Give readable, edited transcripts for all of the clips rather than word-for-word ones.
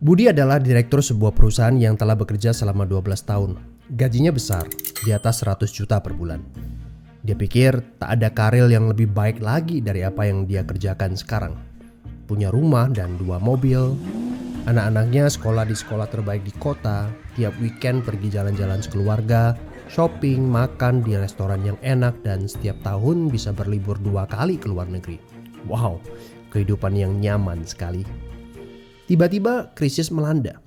Budi adalah direktur sebuah perusahaan yang telah bekerja selama 12 tahun. Gajinya besar, di atas 100 juta per bulan. Dia pikir tak ada karir yang lebih baik lagi dari apa yang dia kerjakan sekarang. Punya rumah dan 2 mobil. Anak-anaknya sekolah di sekolah terbaik di kota. Tiap weekend pergi jalan-jalan sekeluarga, shopping, makan di restoran yang enak, dan setiap tahun bisa berlibur 2 kali ke luar negeri. Wow, kehidupan yang nyaman sekali. Tiba-tiba krisis melanda.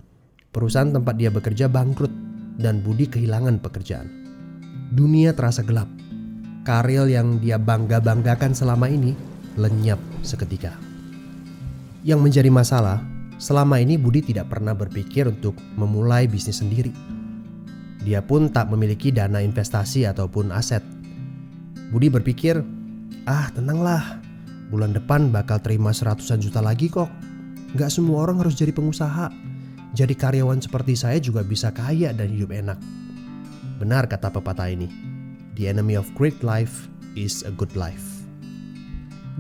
Perusahaan tempat dia bekerja bangkrut dan Budi kehilangan pekerjaan. Dunia terasa gelap. Karir yang dia bangga-banggakan selama ini lenyap seketika. Yang menjadi masalah, selama ini Budi tidak pernah berpikir untuk memulai bisnis sendiri. Dia pun tak memiliki dana investasi ataupun aset. Budi berpikir, tenanglah, bulan depan bakal terima 100-an juta lagi kok. Gak semua orang harus jadi pengusaha. Jadi karyawan seperti saya juga bisa kaya dan hidup enak. Benar kata pepatah ini. The enemy of great life is a good life.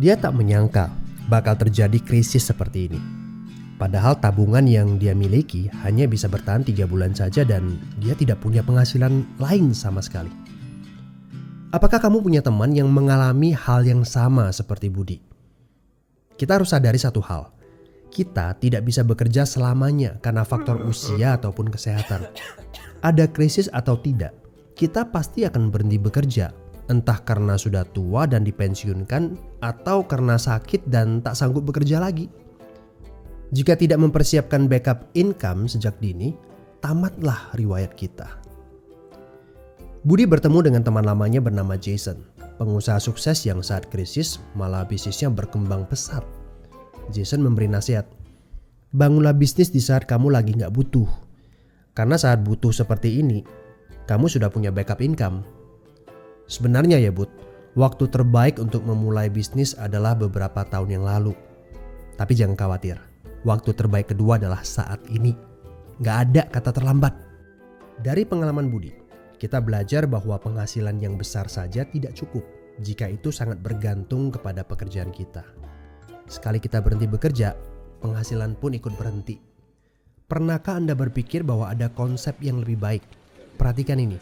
Dia tak menyangka bakal terjadi krisis seperti ini. Padahal tabungan yang dia miliki hanya bisa bertahan 3 bulan saja dan dia tidak punya penghasilan lain sama sekali. Apakah kamu punya teman yang mengalami hal yang sama seperti Budi? Kita harus sadari satu hal. Kita tidak bisa bekerja selamanya karena faktor usia ataupun kesehatan. Ada krisis atau tidak, kita pasti akan berhenti bekerja. Entah karena sudah tua dan dipensiunkan atau karena sakit dan tak sanggup bekerja lagi. Jika tidak mempersiapkan backup income sejak dini, tamatlah riwayat kita. Budi bertemu dengan teman lamanya bernama Jason, pengusaha sukses yang saat krisis malah bisnisnya berkembang pesat. Jason memberi nasihat, bangunlah bisnis di saat kamu lagi gak butuh. Karena saat butuh seperti ini, kamu sudah punya backup income. Sebenarnya ya Bud, waktu terbaik untuk memulai bisnis adalah beberapa tahun yang lalu. Tapi jangan khawatir, waktu terbaik kedua adalah saat ini. Gak ada kata terlambat. Dari pengalaman Budi, kita belajar bahwa penghasilan yang besar saja tidak cukup jika itu sangat bergantung kepada pekerjaan kita. Sekali kita berhenti bekerja, penghasilan pun ikut berhenti. Pernahkah Anda berpikir bahwa ada konsep yang lebih baik? Perhatikan ini.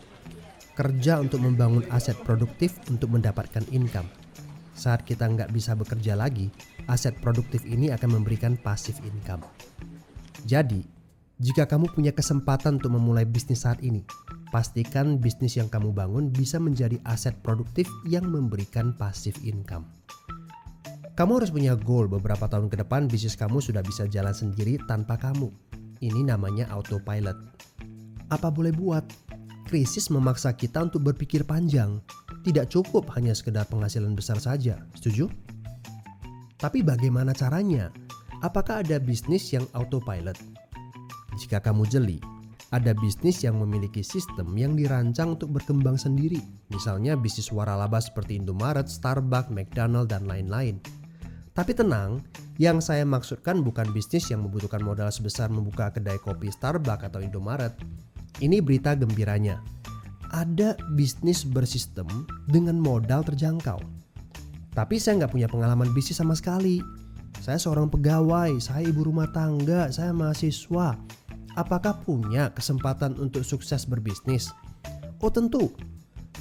Kerja untuk membangun aset produktif untuk mendapatkan income. Saat kita nggak bisa bekerja lagi, aset produktif ini akan memberikan passive income. Jadi, jika kamu punya kesempatan untuk memulai bisnis saat ini, pastikan bisnis yang kamu bangun bisa menjadi aset produktif yang memberikan passive income. Kamu harus punya goal beberapa tahun ke depan bisnis kamu sudah bisa jalan sendiri tanpa kamu. Ini namanya autopilot. Apa boleh buat? Krisis memaksa kita untuk berpikir panjang. Tidak cukup hanya sekedar penghasilan besar saja. Setuju? Tapi bagaimana caranya? Apakah ada bisnis yang autopilot? Jika kamu jeli, ada bisnis yang memiliki sistem yang dirancang untuk berkembang sendiri. Misalnya bisnis waralaba seperti Indomaret, Starbucks, McDonald, dan lain-lain. Tapi tenang, yang saya maksudkan bukan bisnis yang membutuhkan modal sebesar membuka kedai kopi Starbucks atau Indomaret. Ini berita gembiranya. Ada bisnis bersistem dengan modal terjangkau. Tapi saya nggak punya pengalaman bisnis sama sekali. Saya seorang pegawai, saya ibu rumah tangga, saya mahasiswa. Apakah punya kesempatan untuk sukses berbisnis? Oh tentu.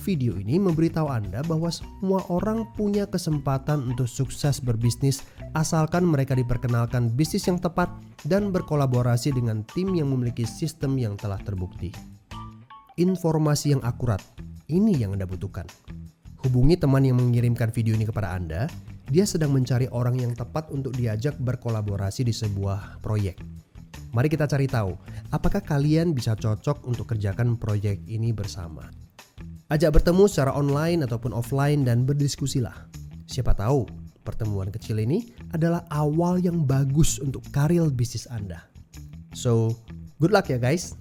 Video ini memberitahu Anda bahwa semua orang punya kesempatan untuk sukses berbisnis asalkan mereka diperkenalkan bisnis yang tepat dan berkolaborasi dengan tim yang memiliki sistem yang telah terbukti. Informasi yang akurat, ini yang Anda butuhkan. Hubungi teman yang mengirimkan video ini kepada Anda. Dia sedang mencari orang yang tepat untuk diajak berkolaborasi di sebuah proyek. Mari kita cari tahu, apakah kalian bisa cocok untuk kerjakan proyek ini bersama. Ajak bertemu secara online ataupun offline dan berdiskusilah. Siapa tahu pertemuan kecil ini adalah awal yang bagus untuk karir bisnis Anda. So, good luck ya guys.